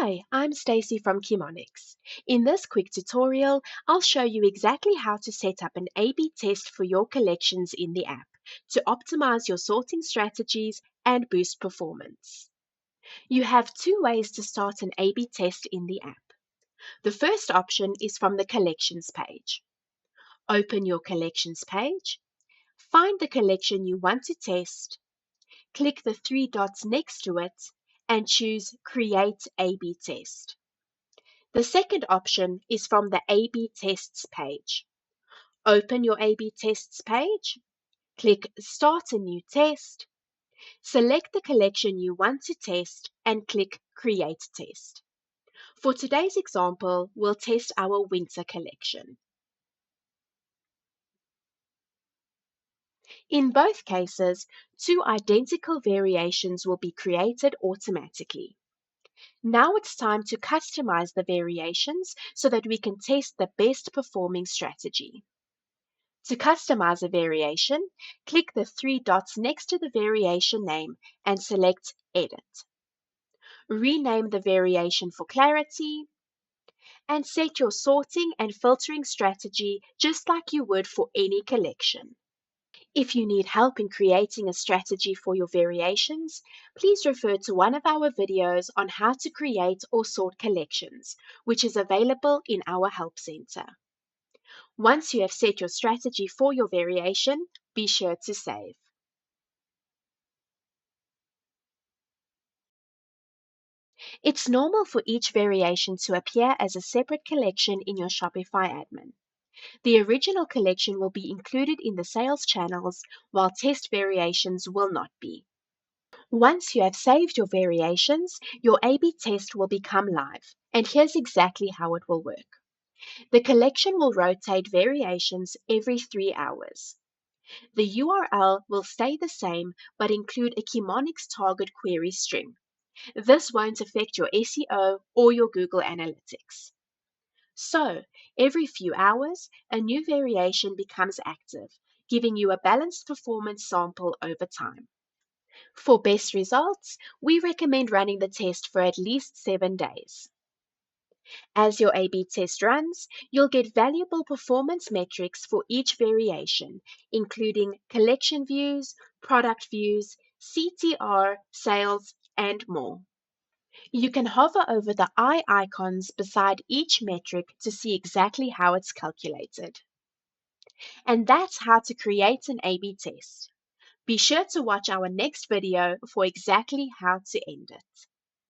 Hi, I'm Stacy from Chemonics. In this quick tutorial, I'll show you exactly how to set up an A/B test for your collections in the app to optimize your sorting strategies and boost performance. You have two ways to start an A/B test in the app. The first option is from the Collections page. Open your Collections page, find the collection you want to test, click the three dots next to it, and choose Create A/B Test. The second option is from the A/B Tests page. Open your A/B Tests page, click Start a new test, select the collection you want to test, and click Create Test. For today's example, we'll test our winter collection. In both cases, two identical variations will be created automatically. Now it's time to customize the variations so that we can test the best performing strategy. To customize a variation, click the three dots next to the variation name and select Edit. Rename the variation for clarity and set your sorting and filtering strategy just like you would for any collection. If you need help in creating a strategy for your variations, please refer to one of our videos on how to create or sort collections, which is available in our Help Center. Once you have set your strategy for your variation, be sure to save. It's normal for each variation to appear as a separate collection in your Shopify admin. The original collection will be included in the sales channels, while test variations will not be. Once you have saved your variations, your A/B test will become live, and here's exactly how it will work. The collection will rotate variations every 3 hours. The URL will stay the same but include a Chemonics target query string. This won't affect your SEO or your Google Analytics. So, every few hours, a new variation becomes active, giving you a balanced performance sample over time. For best results, we recommend running the test for at least 7 days. As your A/B test runs, you'll get valuable performance metrics for each variation, including collection views, product views, CTR, sales, and more. You can hover over the eye icons beside each metric to see exactly how it's calculated. And that's how to create an A/B test. Be sure to watch our next video for exactly how to end it.